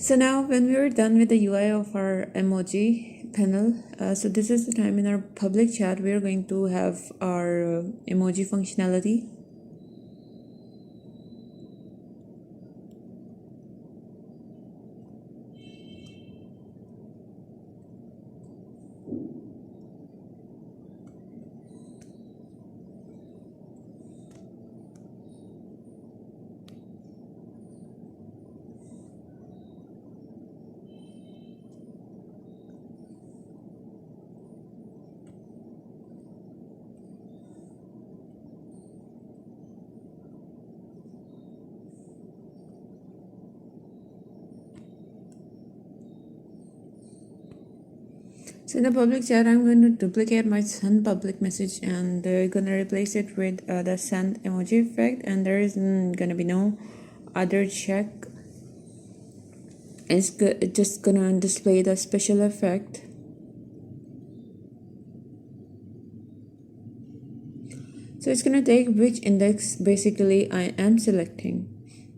So now when we are done with the UI of our emoji panel, so this is the time in our public chat we are going to have our emoji functionality. So in the public chat, I'm going to duplicate my send public message and gonna replace it with the send emoji effect, and there is gonna be no other check. It's just gonna display the special effect. So it's gonna take which index basically I am selecting.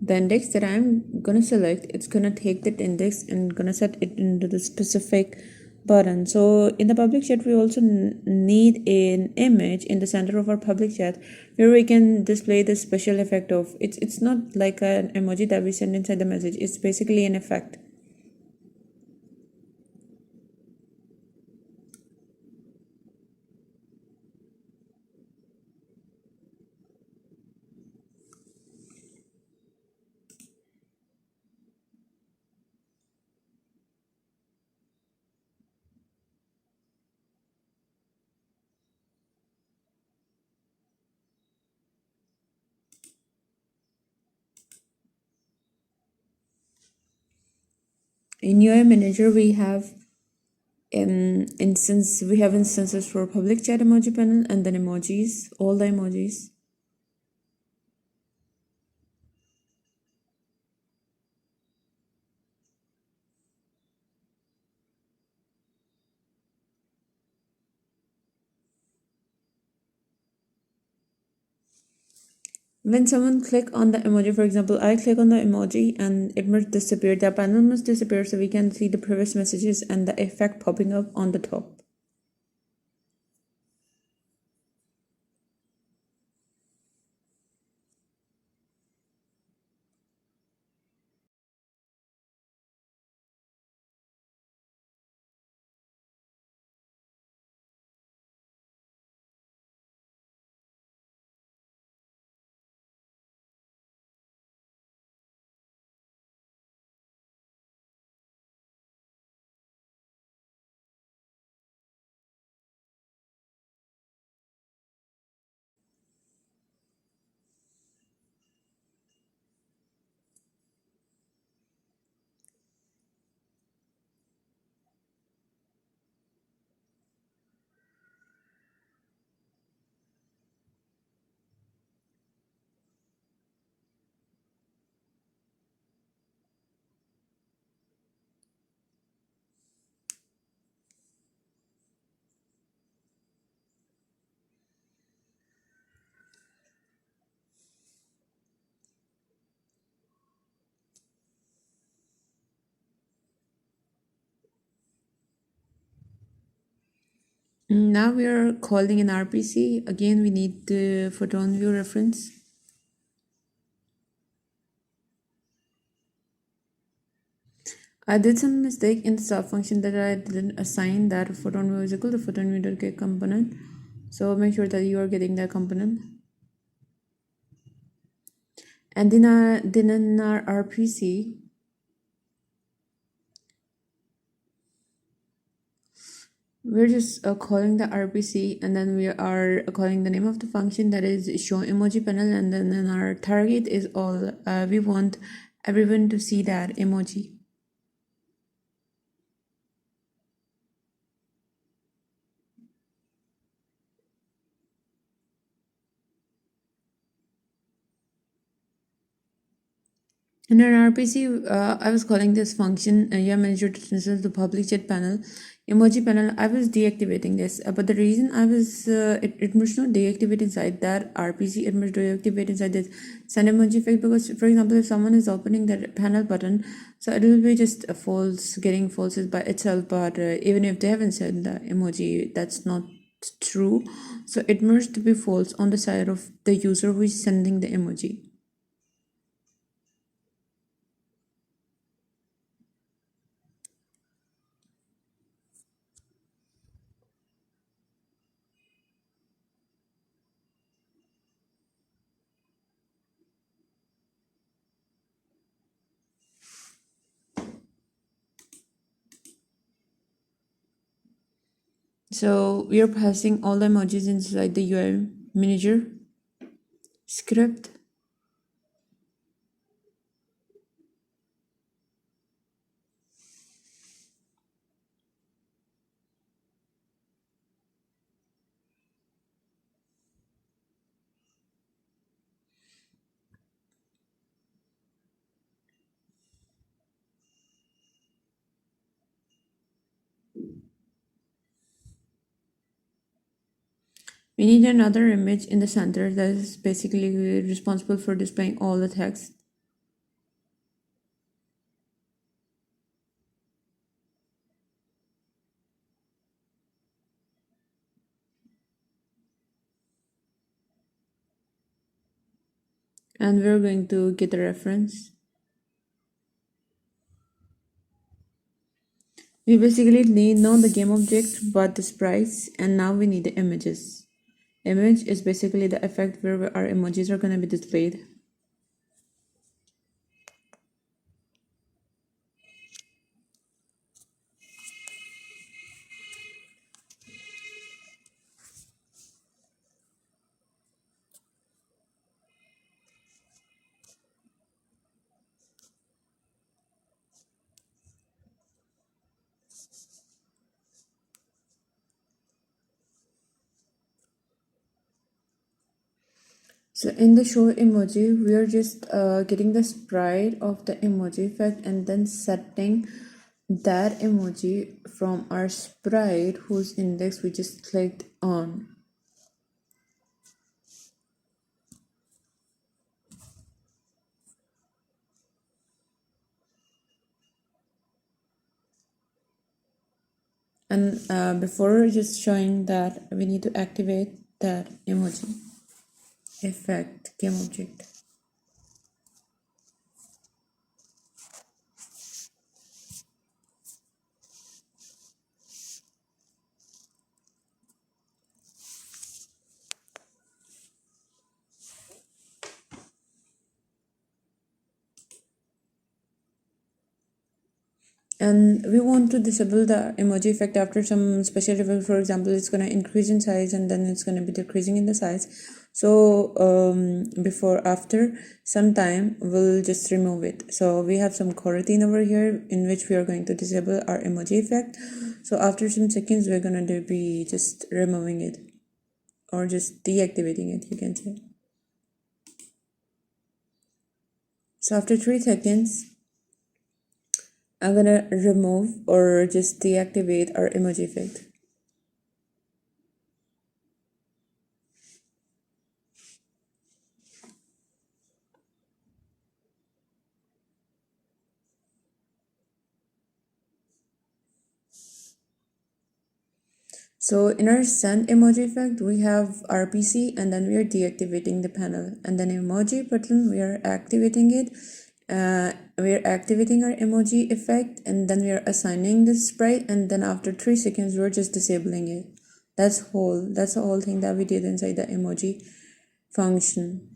The index that I'm gonna select, it's gonna take that index and gonna set it into the specific button. So in the public chat, we also need an image in the center of our public chat where we can display the special effect of it's not like an emoji that we send inside the message. It's basically an effect. In UI manager, we have instances for public chat emoji panel and then emojis, all the emojis. When someone click on the emoji, for example, I click on the emoji and it must disappear. The panel must disappear so we can see the previous messages and the effect popping up on the top. Now we are calling an RPC. Again, we need the Photon view reference. I did some mistake in the sub function that I didn't assign that Photon view is equal to Photon view get component. So make sure that you are getting that component. And then in our RPC, we're just calling the RPC, and then we are calling the name of the function that is show emoji panel, and then our target is all we want everyone to see that emoji. In an RPC, I was calling this function yeah manager to install the public chat panel, emoji panel. I was deactivating this, but the reason I was it must not deactivate inside that RPC. It must deactivate inside this send emoji effect because, for example, if someone is opening that panel button, so it will be just a false getting falses by itself. But even if they haven't sent the emoji, that's not true. So it must be false on the side of the user who is sending the emoji. So we are passing all the emojis inside the UI manager script. We need another image in the center that is basically responsible for displaying all the text. And we're going to get a reference. We basically need not the game object but the sprites, and now we need the images. Image is basically the effect where our emojis are going to be displayed. So in the show emoji, we are just getting the sprite of the emoji effect and then setting that emoji from our sprite whose index we just clicked on. And before just showing that, we need to activate that emoji effect game object. And we want to disable the emoji effect after some special effect. For example, it's going to increase in size and then it's going to be decreasing in the size. So before after some time we'll just remove it. So we have some coroutine over here in which we are going to disable our emoji effect. So after some seconds we're going to be just removing it or just deactivating it, you can say. So after 3 seconds I'm gonna remove or just deactivate our emoji effect. So in our send emoji effect, we have RPC and then we are deactivating the panel. And then emoji button, we are activating it. We are activating our emoji effect and then we are assigning the sprite. And then after 3 seconds, we're just disabling it. That's the whole thing that we did inside the emoji function.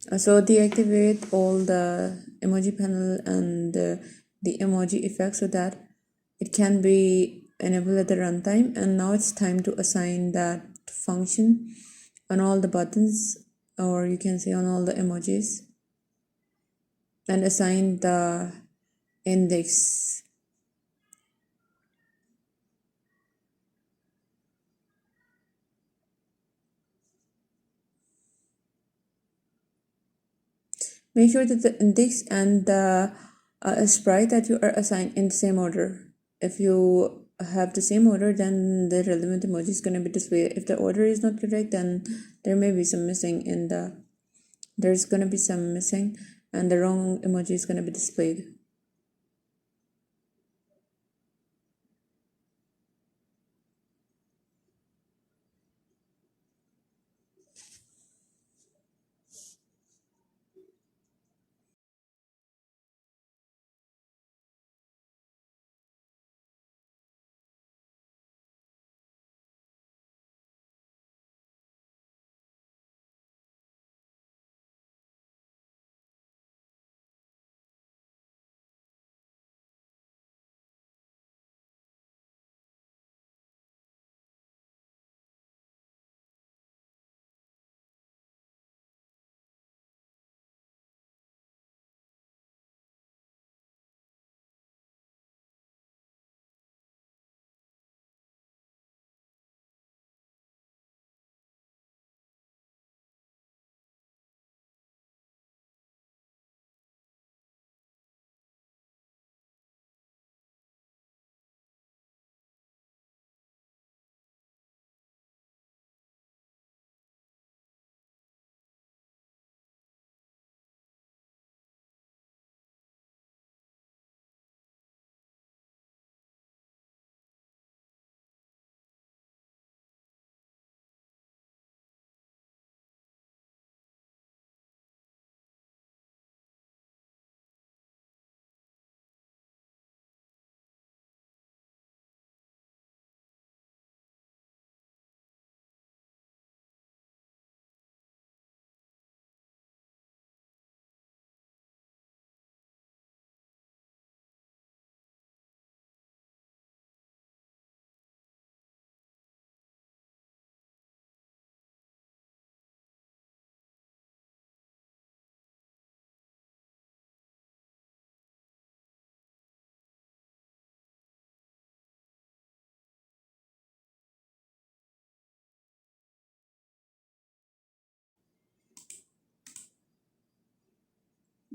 So deactivate all the emoji panel and the emoji effect so that it can be enabled at the runtime. And now it's time to assign that function on all the buttons, or you can say on all the emojis, and assign the index. Make sure that the index and the sprite that you are assigned in the same order. If you have the same order, then the relevant emoji is going to be displayed. If the order is not correct, then there may be some missing in the there's going to be some missing and the wrong emoji is going to be displayed.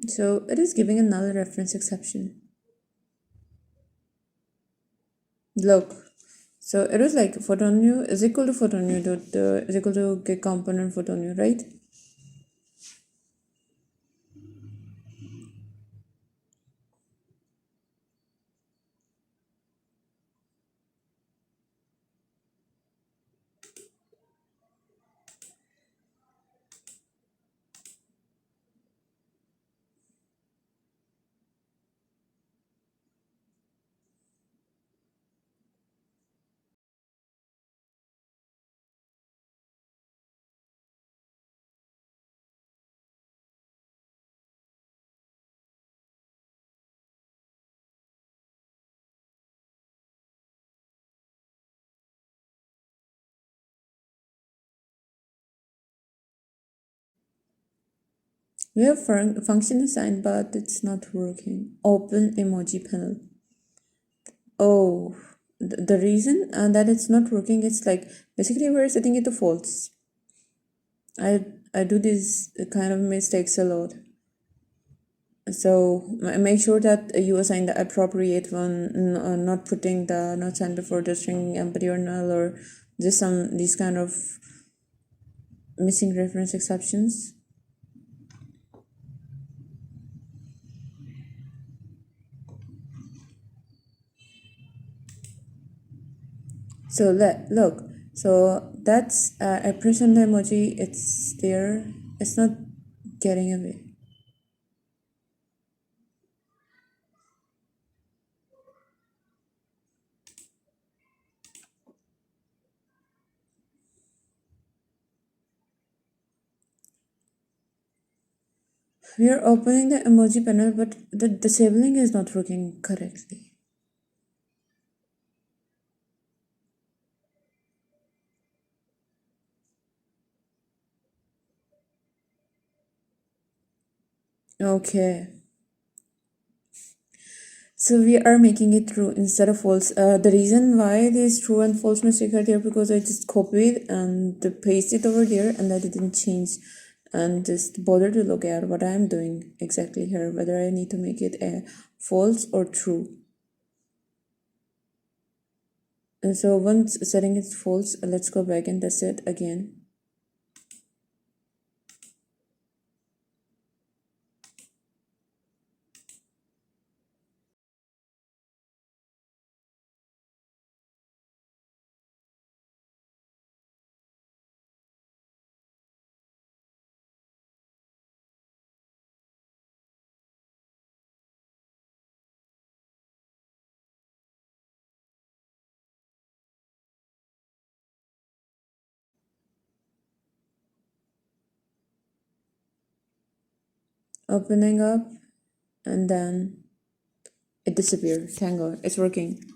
So it is giving a null reference exception. Look, so it was like photon new is equal to photon new dot is equal to get component photon new, right? We have function assigned, but it's not working. Open emoji panel. Oh, the reason that it's not working, it's like basically we're setting it to false. I do these kind of mistakes a lot. So make sure that you assign the appropriate one, not putting the not sign before the string empty or null, or just some these kind of missing reference exceptions. So look, so that's I press on the emoji, it's there, it's not getting away. We are opening the emoji panel, but the disabling is not working correctly. Okay. So we are making it true instead of false. The reason why this true and false mistake are there because I just copied and pasted it over there and I didn't change and just bother to look at what I'm doing exactly here, whether I need to make it a false or true. And so once setting it false, let's go back and test it again. Opening up and then it disappeared. Thank God, it's working.